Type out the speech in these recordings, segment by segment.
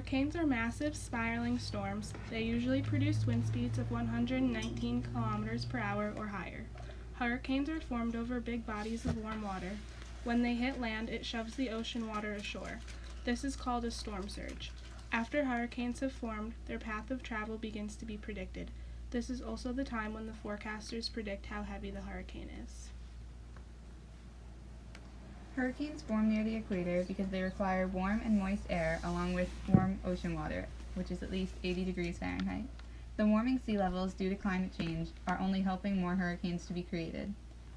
Hurricanes are massive, spiraling storms. They usually produce wind speeds of 119 kilometers per hour or higher. Hurricanes are formed over big bodies of warm water. When they hit land, it shoves the ocean water ashore. This is called a storm surge. After hurricanes have formed, their path of travel begins to be predicted. This is also the time when the forecasters predict how heavy the hurricane is. Hurricanes form near the equator because they require warm and moist air along with warm ocean water, which is at least 80 degrees Fahrenheit. The warming sea levels due to climate change are only helping more hurricanes to be created.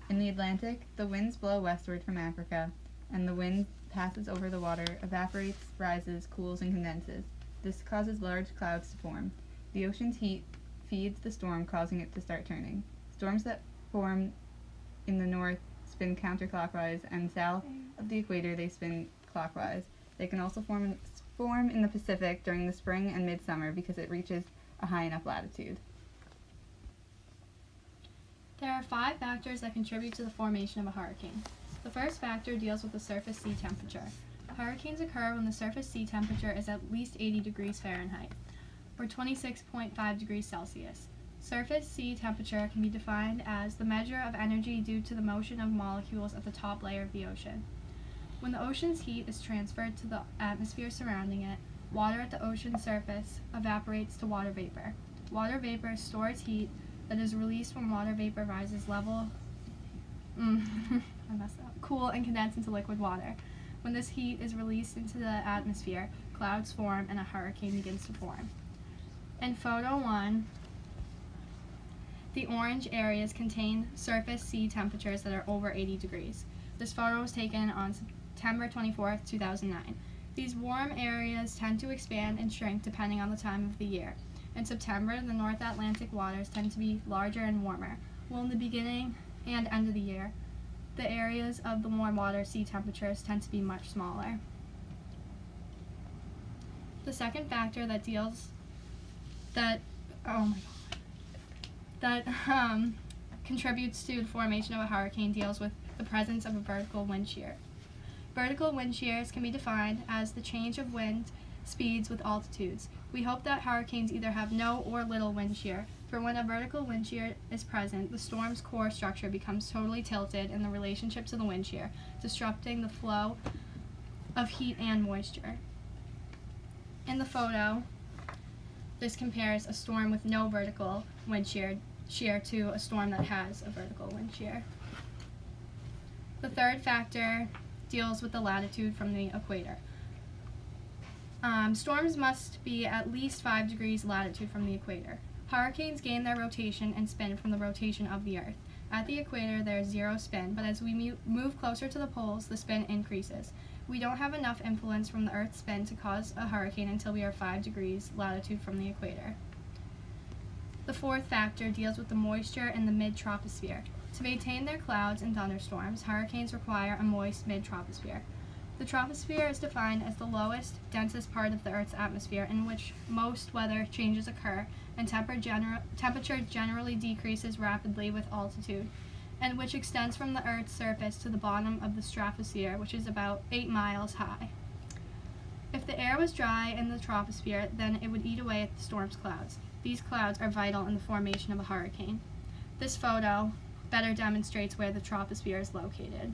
In the Atlantic, the winds blow westward from Africa, and the wind passes over the water, evaporates, rises, cools, and condenses. This causes large clouds to form. The ocean's heat feeds the storm, causing it to start turning. Storms that form in the north spin counterclockwise, and south of the equator they spin clockwise. They can also form in the Pacific during the spring and midsummer because it reaches a high enough latitude. There are 5 factors that contribute to the formation of a hurricane. The first factor deals with the surface sea temperature. Hurricanes occur when the surface sea temperature is at least 80 degrees Fahrenheit, or 26.5 degrees Celsius. Surface sea temperature can be defined as the measure of energy due to the motion of molecules at the top layer of the ocean. When the ocean's heat is transferred to the atmosphere surrounding it, water at the ocean surface evaporates to water vapor. Water vapor stores heat that is released when water vapor rises cool and condense into liquid water. When this heat is released into the atmosphere, clouds form and a hurricane begins to form. In photo 1, the orange areas contain surface sea temperatures that are over 80 degrees. This photo was taken on September 24, 2009. These warm areas tend to expand and shrink depending on the time of the year. In September, the North Atlantic waters tend to be larger and warmer, while in the beginning and end of the year, the areas of the warm water sea temperatures tend to be much smaller. The second factor that contributes to the formation of a hurricane deals with the presence of a vertical wind shear. Vertical wind shears can be defined as the change of wind speeds with altitudes. We hope that hurricanes either have no or little wind shear, for when a vertical wind shear is present, the storm's core structure becomes totally tilted in the relationship to the wind shear, disrupting the flow of heat and moisture. In the photo, this compares a storm with no vertical wind shear to a storm that has a vertical wind shear. The third factor deals with the latitude from the equator. Storms must be at least 5 degrees latitude from the equator. Hurricanes gain their rotation and spin from the rotation of the Earth. At the equator, there is zero spin, but as we move closer to the poles, the spin increases. We don't have enough influence from the Earth's spin to cause a hurricane until we are 5 degrees latitude from the equator. The fourth factor deals with the moisture in the mid-troposphere. To maintain their clouds and thunderstorms, hurricanes require a moist mid-troposphere. The troposphere is defined as the lowest, densest part of the Earth's atmosphere in which most weather changes occur and temperature generally decreases rapidly with altitude, and which extends from the Earth's surface to the bottom of the stratosphere, which is about 8 miles high. If the air was dry in the troposphere, then it would eat away at the storm's clouds. These clouds are vital in the formation of a hurricane. This photo better demonstrates where the troposphere is located.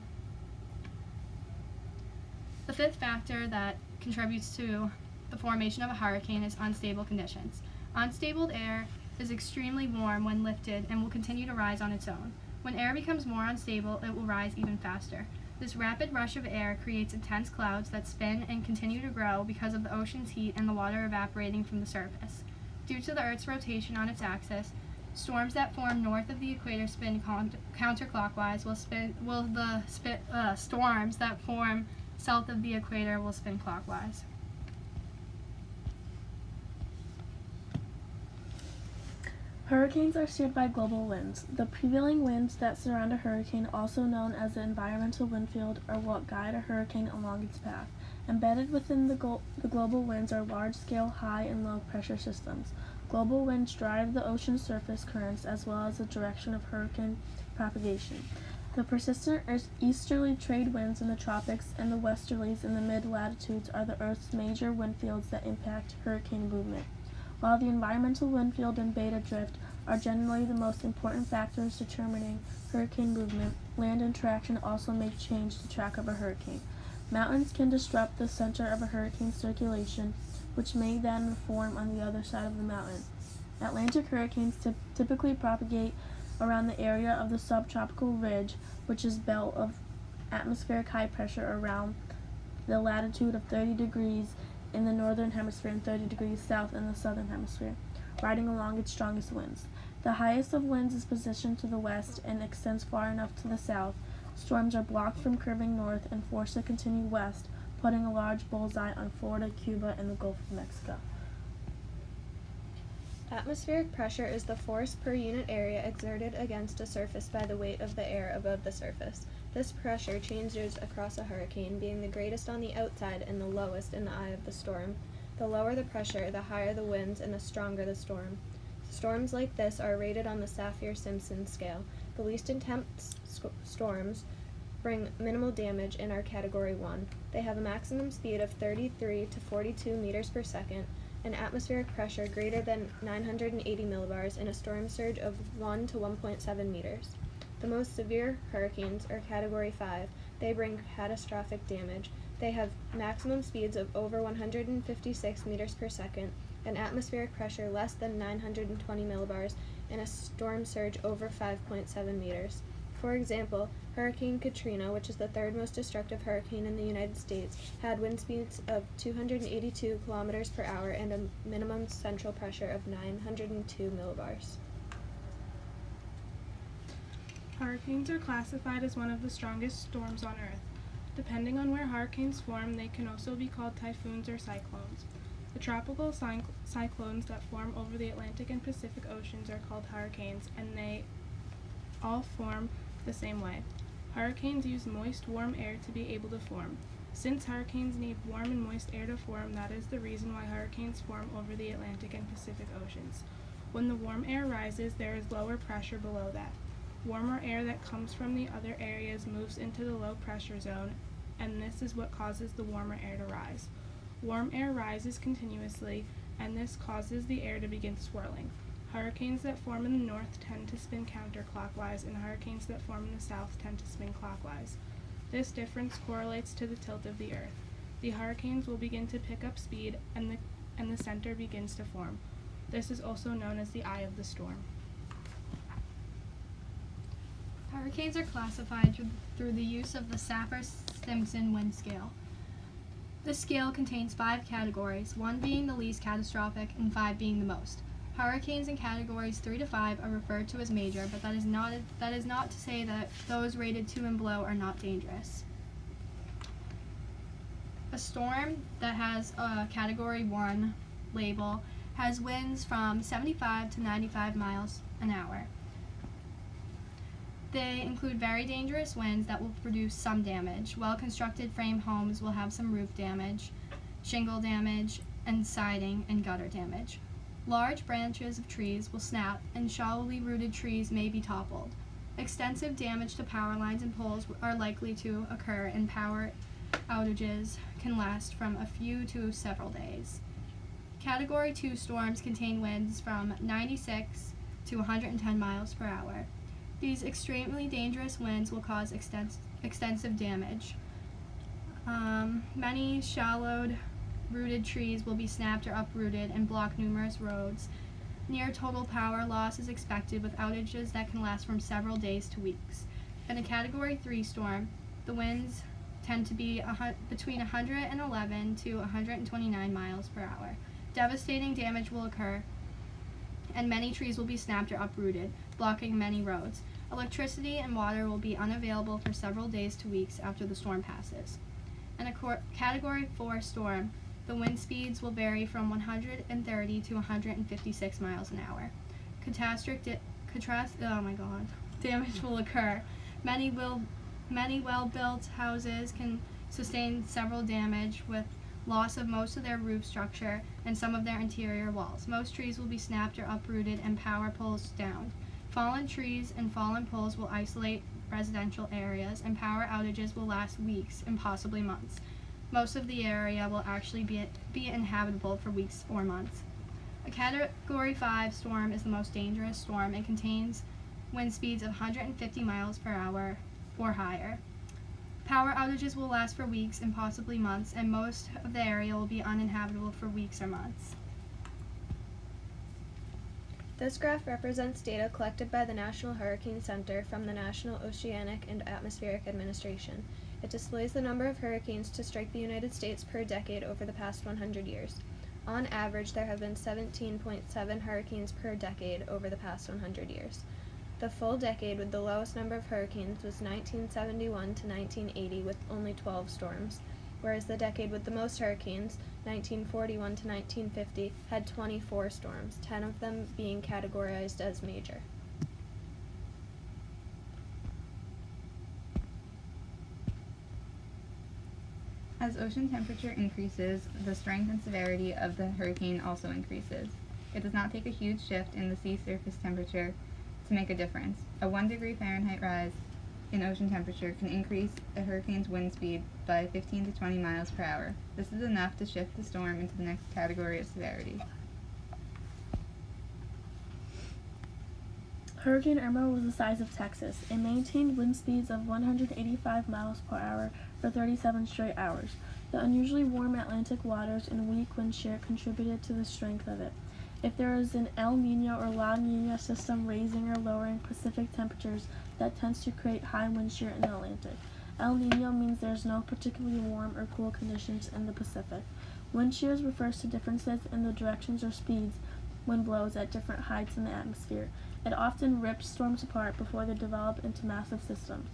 The fifth factor that contributes to the formation of a hurricane is unstable conditions. Unstable air is extremely warm when lifted and will continue to rise on its own. When air becomes more unstable, it will rise even faster. This rapid rush of air creates intense clouds that spin and continue to grow because of the ocean's heat and the water evaporating from the surface. Due to the Earth's rotation on its axis, storms that form north of the equator spin counterclockwise, while the storms that form south of the equator will spin clockwise. Hurricanes are steered by global winds. The prevailing winds that surround a hurricane, also known as the environmental wind field, are what guide a hurricane along its path. Embedded within the global winds are large-scale high and low-pressure systems. Global winds drive the ocean surface currents as well as the direction of hurricane propagation. The persistent easterly trade winds in the tropics and the westerlies in the mid-latitudes are the Earth's major wind fields that impact hurricane movement. While the environmental wind field and beta drift are generally the most important factors determining hurricane movement, land interaction also may change the track of a hurricane. Mountains can disrupt the center of a hurricane's circulation, which may then form on the other side of the mountain. Atlantic hurricanes typically propagate around the area of the subtropical ridge, which is belt of atmospheric high pressure around the latitude of 30 degrees in the northern hemisphere and 30 degrees south in the southern hemisphere, riding along its strongest winds. The highest of winds is positioned to the west and extends far enough to the south. Storms are blocked from curving north and forced to continue west, putting a large bullseye on Florida, Cuba, and the Gulf of Mexico. Atmospheric pressure is the force per unit area exerted against a surface by the weight of the air above the surface. This pressure changes across a hurricane, being the greatest on the outside and the lowest in the eye of the storm. The lower the pressure, the higher the winds and the stronger the storm. Storms like this are rated on the Saffir-Simpson scale. The least intense storms bring minimal damage and are Category 1. They have a maximum speed of 33 to 42 meters per second, an atmospheric pressure greater than 980 millibars, and a storm surge of 1 to 1.7 meters. The most severe hurricanes are Category 5. They bring catastrophic damage. They have maximum speeds of over 156 meters per second, an atmospheric pressure less than 920 millibars, and a storm surge over 5.7 meters. For example, Hurricane Katrina, which is the third most destructive hurricane in the United States, had wind speeds of 282 kilometers per hour and a minimum central pressure of 902 millibars. Hurricanes are classified as one of the strongest storms on Earth. Depending on where hurricanes form, they can also be called typhoons or cyclones. The tropical cyclones that form over the Atlantic and Pacific Oceans are called hurricanes, and they all form the same way. Hurricanes use moist, warm air to be able to form. Since hurricanes need warm and moist air to form, that is the reason why hurricanes form over the Atlantic and Pacific Oceans. When the warm air rises, there is lower pressure below that. Warmer air that comes from the other areas moves into the low pressure zone, and this is what causes the warmer air to rise. Warm air rises continuously, and this causes the air to begin swirling. Hurricanes that form in the north tend to spin counterclockwise, and hurricanes that form in the south tend to spin clockwise. This difference correlates to the tilt of the Earth. The hurricanes will begin to pick up speed, and the center begins to form. This is also known as the eye of the storm. Hurricanes are classified through the use of the Saffir-Simpson wind scale. This scale contains 5 categories, 1 being the least catastrophic and 5 being the most. Hurricanes in categories 3 to 5 are referred to as major, but that is not to say that those rated 2 and below are not dangerous. A storm that has a Category 1 label has winds from 75 to 95 miles an hour. They include very dangerous winds that will produce some damage. Well-constructed frame homes will have some roof damage, shingle damage, and siding and gutter damage. Large branches of trees will snap, and shallowly rooted trees may be toppled. Extensive damage to power lines and poles are likely to occur, and power outages can last from a few to several days. Category 2 storms contain winds from 96 to 110 miles per hour. These extremely dangerous winds will cause extensive damage. Many shallowed rooted trees will be snapped or uprooted and block numerous roads. Near total power loss is expected, with outages that can last from several days to weeks. In a Category 3 storm, the winds tend to be between 111 to 129 miles per hour. Devastating damage will occur, and many trees will be snapped or uprooted, blocking many roads. Electricity and water will be unavailable for several days to weeks after the storm passes. In a Category 4 storm, the wind speeds will vary from 130 to 156 miles an hour. Damage will occur. Many well-built houses can sustain several damage, with loss of most of their roof structure and some of their interior walls. Most trees will be snapped or uprooted and power poles downed. Fallen trees and fallen poles will isolate residential areas, and power outages will last weeks and possibly months. Most of the area will actually be inhabitable for weeks or months. A Category 5 storm is the most dangerous storm and contains wind speeds of 150 miles per hour or higher. Power outages will last for weeks and possibly months, and most of the area will be uninhabitable for weeks or months. This graph represents data collected by the National Hurricane Center from the National Oceanic and Atmospheric Administration. It displays the number of hurricanes to strike the United States per decade over the past 100 years. On average, there have been 17.7 hurricanes per decade over the past 100 years. The full decade with the lowest number of hurricanes was 1971 to 1980 with only 12 storms, whereas the decade with the most hurricanes, 1941 to 1950, had 24 storms, 10 of them being categorized as major. As ocean temperature increases, the strength and severity of the hurricane also increases. It does not take a huge shift in the sea surface temperature to make a difference. A 1 degree Fahrenheit rise in ocean temperature can increase a hurricane's wind speed by 15 to 20 miles per hour. This is enough to shift the storm into the next category of severity. Hurricane Irma was the size of Texas. It maintained wind speeds of 185 miles per hour for 37 straight hours. The unusually warm Atlantic waters and weak wind shear contributed to the strength of it. If there is an El Niño or La Niña system raising or lowering Pacific temperatures, that tends to create high wind shear in the Atlantic. El Niño means there's no particularly warm or cool conditions in the Pacific. Wind shears refers to differences in the directions or speeds wind blows at different heights in the atmosphere. It often rips storms apart before they develop into massive systems.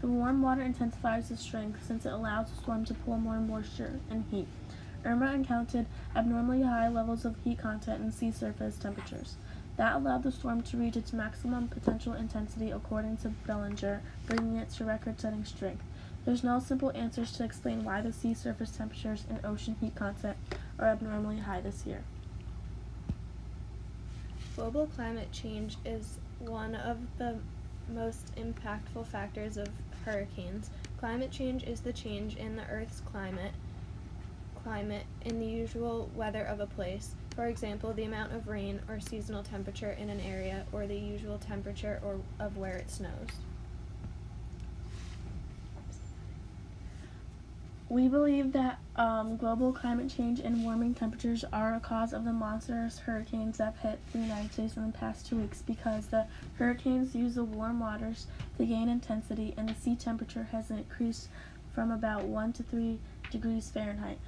The warm water intensifies the strength since it allows the storm to pull more moisture and heat. Irma encountered abnormally high levels of heat content in sea surface temperatures. That allowed the storm to reach its maximum potential intensity according to Bellinger, bringing it to record-setting strength. There's no simple answers to explain why the sea surface temperatures and ocean heat content are abnormally high this year. Global climate change is one of the most impactful factors of hurricanes. Climate change is the change in the Earth's climate in the usual weather of a place. For example, the amount of rain or seasonal temperature in an area, or the usual temperature of where it snows. We believe that global climate change and warming temperatures are a cause of the monstrous hurricanes that have hit the United States in the past 2 weeks because the hurricanes use the warm waters to gain intensity and the sea temperature has increased from about 1 to 3 degrees Fahrenheit.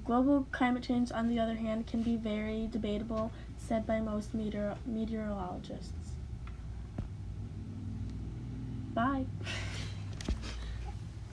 Global climate change, on the other hand, can be very debatable, said by most meteorologists. Bye.